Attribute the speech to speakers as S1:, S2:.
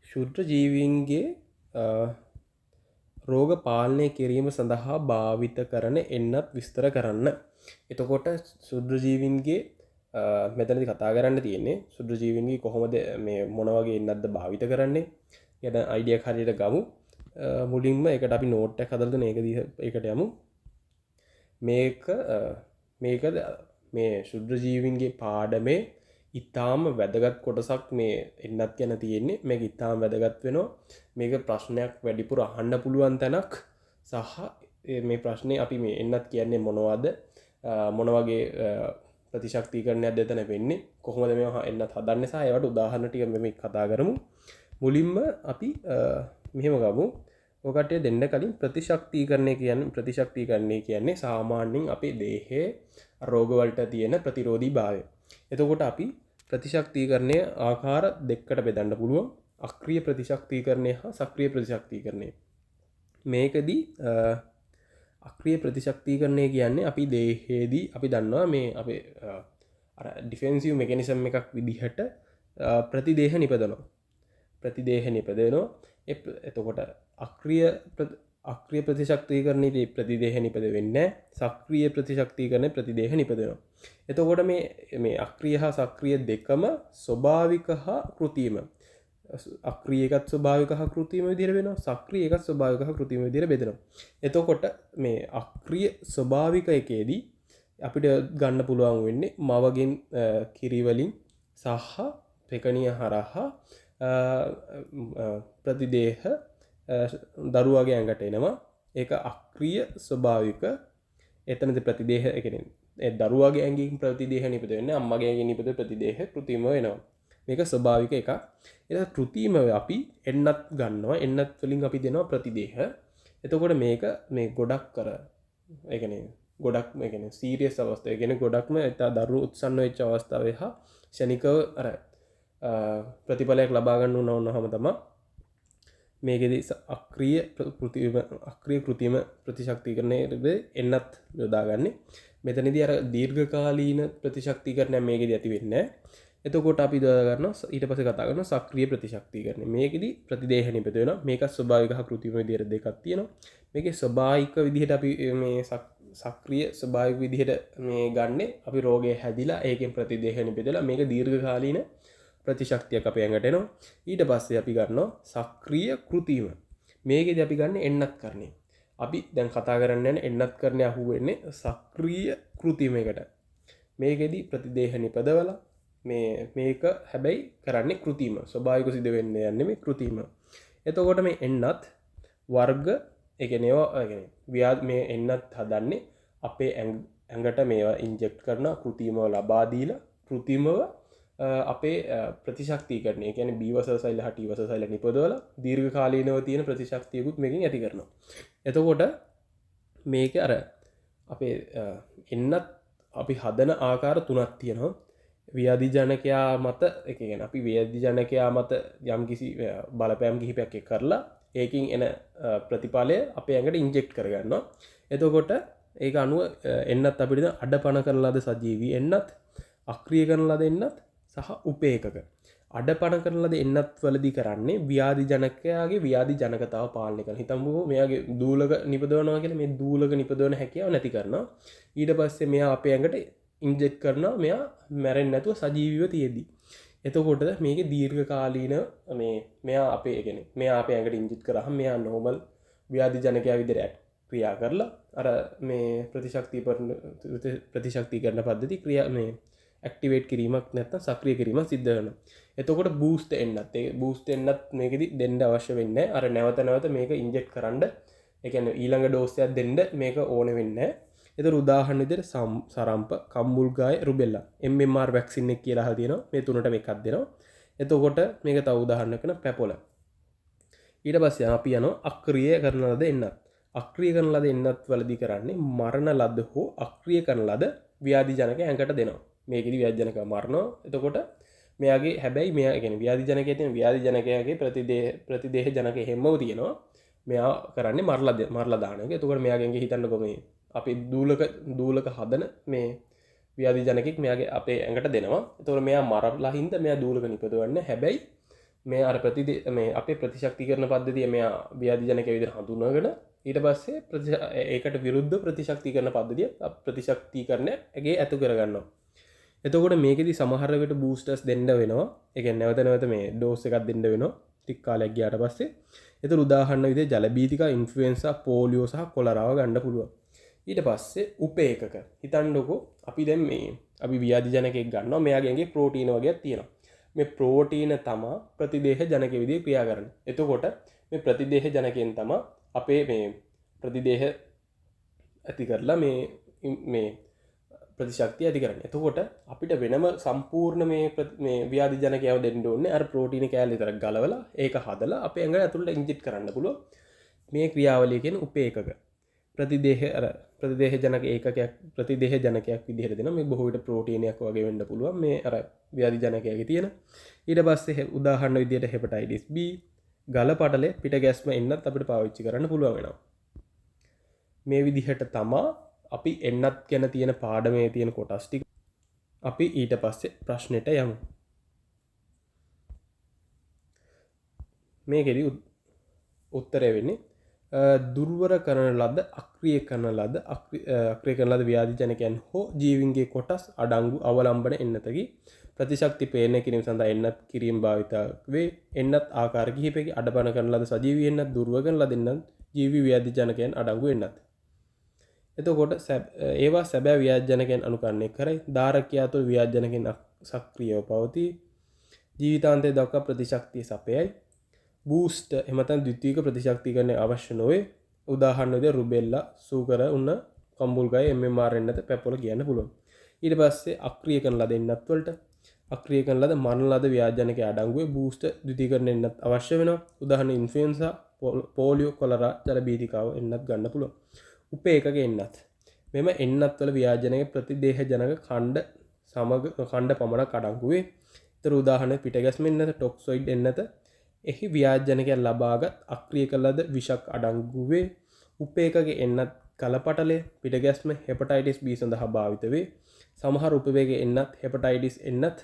S1: ශුද්‍ර ජීවීන්ගේ රෝග පාලනය කිරීම සඳහා භාවිත කරන එන්නත් විස්තර කරන්න. එතකොට ශුද්‍ර ජීවීන්ගේ මෙතනදි කතා කරන්න තියෙන්නේ ශුද්‍ර ජීවීන්ගේ කොහොමද මේ මොන වගේ එන්නත්ද භාවිත කරන්නේ ගැන අයිඩියක් හරියට ගමු. මුලින්ම එකට අපි නෝට් එකක් හදලා දෙන ඒකට යමු. මේකද මේ ශුද්‍ර ජීවීන්ගේ පාඩමේ ඉතාම වැදගත් කොටසක් මේ එන්නත් ගැන තියෙන්නේ. මේක ඉතාම වැදගත් වෙනවා. මේක ප්‍රශ්නයක් වැඩිපුර අහන්න පුළුවන් තැනක් සහ මේ ප්‍රශ්නේ අපි මේ එන්නත් කියන්නේ මොනවද මොන වගේ ප්‍රතිශක්තිකරණයක් දෙතන වෙන්නේ කොහොමද මේවා එන්නත් හදන්නේ සහ ඒවට උදාහරණ ටික මේ කතා කරමු. මුලින්ම අපි මෙහෙම ගමු. ඔකට දෙන්න කලින් ප්‍රතිශක්තිකරණය කියන්නේ සාමාන්‍යයෙන් අපේ දේහයේ රෝගවලට තියෙන ප්‍රතිරෝධී භාවය. එතකොට අපි ප්‍රතිශක්තිකරණය ආකාර දෙකකට බෙදන්න පුළුවන්. අක්‍රීය ප්‍රතිශක්තිකරණය හා සක්‍රීය ප්‍රතිශක්තිකරණය. මේකදී අක්‍රීය ප්‍රතිශක්තිකරණය කියන්නේ අපි දේහයේදී අපි දන්නවා මේ අපේ ඩිෆෙන්සිව් මෙකැනිසම් එකක් විදිහට ප්‍රතිදේහ නිපදවනවා. එතකොට අක්‍රීය ප්‍රතිශක්තිකරණයේදී ප්‍රතිදේහ නිපද වෙන්නේ සක්‍රීය ප්‍රතිශක්තිකරණයේ ප්‍රතිදේහ නිපදවෙනවා. එතකොට මේ අක්‍රීය හා සක්‍රීය දෙකම ස්වභාවික හා කෘත්‍රිම. අක්‍රීය එකත් ස්වභාවික හා කෘත්‍රිම විදිහට වෙනවා. සක්‍රීය එකත් ස්වභාවික හා කෘත්‍රිම විදිහට බෙදෙනවා. එතකොට මේ අක්‍රීය ස්වභාවික එකේදී අපිට ගන්න පුළුවන් වෙන්නේ මවගෙන් කිරි වලින් සහ පෙකණිය හරහා ප්‍රතිදේහ දරුවාගේ ඇඟට එනවා. ඒක අක්‍රීය ස්වභාවික. එතනදී ප්‍රතිදේහ කියන්නේ ඒ දරුවාගේ ඇඟින් ප්‍රතිදේහ නිපද වෙන්නේ අම්මගේ ඇඟින් නිපද ප්‍රතිදේහ කෘත්‍රිම වෙනවා. මේක ස්වභාවික එකක්. ඒක කෘත්‍රිමව අපි එන්නත් ගන්නවා. එන්නත් වලින් අපි දෙනවා ප්‍රතිදේහ. එතකොට මේක මේ ගොඩක් කර ඒ කියන්නේ ගොඩක් ඒ කියන්නේ සීරියස් අවස්ථාව. ඒ කියන්නේ ගොඩක්ම දරුවෝ උත්සන්න වෙච්ච අවස්ථාවේ හා ශනිකව ප්‍රතිඵලයක් ලබා ගන්න වුණාම තමයි මේකෙදී අක්‍රීය කෘත්‍රිම ප්‍රතිශක්තිකරණයේ එන්නත් යොදාගන්නේ. මෙතනදී අර දීර්ඝකාලීන ප්‍රතිශක්තිකරණය මේකෙදී ඇති වෙන්නේ නැහැ. එතකොට අපි දාගන්නවා ඊට පස්සේ කතා කරනවා සක්‍රීය ප්‍රතිශක්තිකරණය. මේකෙදී ප්‍රතිදේහ නිපද වෙනවා. මේක ස්වභාවික හා කෘත්‍රිම විදිහට දෙකක් තියෙනවා. මේකේ ස්වභාවික විදිහට අපි මේ සක්‍රීය ස්වභාවික විදිහට මේ ගන්නෙ අපි රෝගය හැදිලා ඒකෙන් ප්‍රතිදේහ නිපදලා මේක දීර්ඝකාලීන ප්‍රතිශක්තියක් අපේ ඇඟට එනවා. ඊට පස්සේ අපි ගන්නවා සක්‍රීය කෘත්‍රිම. මේකෙදී අපි ගන්න එන්නත් කරණය. අපි දැන් කතා කරන්න යන එන්නත් කරණය අහුවෙන්නේ සක්‍රීය කෘත්‍රිමයකට. මේකෙදී ප්‍රතිදේහ නිපදවලා මේක හැබැයි කරන්නේ කෘත්‍රිම. ස්වභාවික සිද්ධ වෙන්නේ යන්නේ මේ කෘත්‍රිම. එතකොට මේ එන්නත් වර්ග ඒ කියන්නේ මේ එන්නත් හදන්නේ අපේ ඇඟට මේවා ඉන්ජෙක්ට් කරන කෘත්‍රිමව ලබා දීලා කෘත්‍රිමව අපේ ප්‍රතිශක්තිකරණය කියන්නේ B වසර සෛල හා T වසර සෛල නිපදවලා දීර්ඝකාලීනව තියෙන ප්‍රතිශක්තියකුත් මේකෙන් ඇති කරනවා. එතකොට මේක අර අපේ එන්නත් අපි හදන ආකාර තුනක් තියෙනවා. ව්‍යාධි ජනකයා මත ඒ කියන්නේ අපි ව්‍යාධි ජනකයා මත යම්කිසි බලපෑම් කිහිපයක් කරලා ඒකින් එන ප්‍රතිඵලය අපේ ඇඟට ඉන්ජෙක්ට් කරගන්නවා. එතකොට ඒක අනුව එන්නත් අපිට අඩපණ කරන ලද සජීවී එන්නත් අක්‍රිය කරන ලද එන්නත් සහ උපේකක. අඩපණ කරන ලද එන්නත් වලදී කරන්නේ ව්‍යාධි ජනකයාගේ ව්‍යාධි ජනකතාව පාලනය කරන. හිතමුකෝ මෙයාගේ දූලක නිපදවනවා කියලා මේ දූලක නිපදවන හැකියාව නැති කරනවා. ඊට පස්සේ මෙයා අපේ ඇඟට ඉන්ජෙක්ට් කරනවා මෙයා මැරෙන්නේ නැතුව සජීවීව තියෙද්දි. එතකොට මේකේ දීර්ඝකාලීන මෙයා අපේ කියන්නේ මෙයා අපේ ඇඟට ඉන්ජෙක්ට් කරාම මෙයා නෝමල් ව්‍යාධි ජනකයා විදිහට ක්‍රියා කරලා අර මේ ප්‍රතිශක්තිකරණ පද්ධති ක්‍රියා මේ ඇක්ටිවේට් කිරීමක් නැත්නම් සක්‍රිය කිරීමක් සිද්ධ වෙනවා. එතකොට බූස්ට් එන්නත් ඒ බූස්ට් එන්නත් මේකෙදි දෙන්න අවශ්‍ය වෙන්නේ නැහැ. අර නැවත මේක ඉන්ජෙක්ට් කරන්න ඒ කියන්නේ ඊළඟ ඩෝස් එකක් දෙන්න මේක ඕනේ වෙන්නේ නැහැ. ඒතර උදාහරණ විදිහට සරම්ප, කම්බුල්ගාය, රුබෙල්ලා MMR වැක්සින් එක කියලා අහලා තියෙනවා. මේ තුනට මේකක් දෙනවා. එතකොට මේක තව උදාහරණයක් වෙන පැපොල. ඊට පස්සේ අපි යනවා අක්‍රීය කරන ලද එන්නත්. අක්‍රීය කරන ලද එන්නත් වලදී කරන්නේ මරණ ලද හෝ අක්‍රීය කරන ලද ව්‍යාධි ජනක ඇඟට දෙනවා. මේකෙදි ව්‍යාධි ජනක මරනවා. එතකොට මෙයාගේ හැබැයි මෙයා කියන්නේ ව්‍යාධි ජනකයේ තියෙන ව්‍යාධි ජනකයාගේ ප්‍රතිදේහ ජනක හැමව තියෙනවා. මෙයා කරන්නේ මරලා දාන එක. එතකොට මෙයාගෙන් හිතන්නකො මේ අපි දූලක හදන මේ ව්‍යාධි ජනකෙක් මෙයාගේ අපේ ඇඟට දෙනවා. එතකොට මෙයා මරලා හින්දා මෙයා දූලක නිපදවන්නේ. හැබැයි මේ අර මේ අපේ ප්‍රතිශක්තිකරණ පද්ධතිය මෙයා ව්‍යාධිජනක විදිහට හඳුනාගෙන ඊට පස්සේ ඒකට විරුද්ධ ප්‍රතිශක්තිකරණ පද්ධතිය ප්‍රතිශක්තිකරණයගේ ඇතු කරගන්නවා. එතකොට මේකෙදි සමහරකට බූස්ටර්ස් දෙන්න වෙනවා. ඒ කියන්නේ නැවත නැවත මේ ඩෝස් එකක් දෙන්න වෙනවා ටික කාලයක් ගියාට පස්සේ. ඒතර උදාහරණ විදිහට ජලබීතිකා, ඉන්ෆ්ලුවෙන්සා, පෝලියෝ සහ කොලරාව ගන්න පුළුවන්. ඊට පස්සේ උපේකක හිතන්නකෝ අපි දැන් මේ අපි ව්‍යාධිජනකයෙක් ගන්නවා. මෙයාගේ ප්‍රෝටීන වගේක් තියෙනවා. මේ ප්‍රෝටීන තමා ප්‍රතිදේහ ජනක විදිහේ ක්‍රියා කරන්නේ. එතකොට මේ ප්‍රතිදේහ ජනකයෙන් තමා අපේ මේ ප්‍රතිදේහ ඇති කරලා මේ ප්‍රතිශක්තිය ඇති කරන්නේ. එතකොට අපිට වෙනම සම්පූර්ණ මේ ව්‍යාධිජනකයව දෙන්න ඕනේ අර ප්‍රෝටීන කෑල්ල විතරක් ගලවලා ඒක හදලා අපේ ඇඟට ඇතුළට ඉන්ජෙක්ට් කරන්න පුළුවන්. මේ ක්‍රියාවලිය කියන උපේකක ප්‍රතිදේහ ජනක ඒකකයක් ප්‍රතිදේහ ජනකයක් විදිහට දෙනවා. මේ බොහෝ විට ප්‍රෝටීනයක් වගේ වෙන්න පුළුවන් මේ අර ව්‍යාධි ජනකයක තියෙන. ඊට පස්සේ උදාහරණ විදිහට හෙපටයිටිස් B ගල පටලේ පිට ගැස්ම එන්නත් අපිට පාවිච්චි කරන්න පුළුවන් වෙනවා. මේ විදිහට තමා අපි එන්නත් ගැන තියෙන පාඩමේ තියෙන කොටස් ටික අපි ඊට පස්සේ ප්‍රශ්නෙට යමු. මේකෙදි උත්තරය වෙන්නේ දුර්වර කරන ලද අක්‍රිය කරන ලද ව්‍යාධිජනකයන් හෝ ජීවින්ගේ කොටස් අඩංගු අවලම්බන එන්නතකි ප්‍රතිශක්ති පේනය කිරීම සඳහා එන්නත් කිරීම භාවිතා වේ. එන්නත් ආකාර කිහිපයකින් අඩපණ කරන ලද සජීවී එන්නත් දුර්වර කරන ලද එන්නත් ජීවි ව්‍යාධිජනකයන් අඩංගු එන්නත්. එතකොට ඒවා සැබෑ ව්‍යාධිජනකයන් අනුකරණය කරයි. ධාරකයා තුළ ව්‍යාධිජනකයන් සක්‍රියව පවතී. ජීවිතාන්තය දක්වා ප්‍රතිශක්තිය සපයයි. බූස්ට් එමතන් ද්විතීයික ප්‍රතිශක්තිකරණය අවශ්‍ය නොවේ. උදාහරණ විදිහට රුබෙල්ලා, සූකර උන්න, කම්බුල්ගය, MMR එන්නත පැපොල කියන්න පුළුවන්. ඊට පස්සේ අක්‍රිය කරන ලද එන්නත් වලට අක්‍රිය කරන ලද මරණ ලද ව්‍යාධිජනකයේ අඩංගුවේ බූස්ට් ද්විතීකරණ එන්නත් අවශ්‍ය වෙනවා. උදාහරණ ඉන්ෆ්ලුවෙන්සා, පෝලියෝ, කොලරා, ජලබීතිකාව එන්නත් ගන්න පුළුවන්. උපේකක එන්නත් මෙම එන්නත් වල ව්‍යාධිජනක ප්‍රතිදේහ ජනක ඛණ්ඩ පමණක් අඩංගු වේ. ඊතර උදාහරණ පිටගැස්ම එන්නත, ටොක්සොයිඩ් එන්නත එහි ව්‍යාධිජනකයන් ලබාගත් අක්‍රිය කළ ලද විෂක් අඩංගු වේ. උපේකක එන්නත් කලපටලේ, පිටගැස්ම, හෙපටයිටිස් B සඳහා භාවිත වේ. සමහර උපවේග එන්නත් හෙපටයිටිස් එන්නත්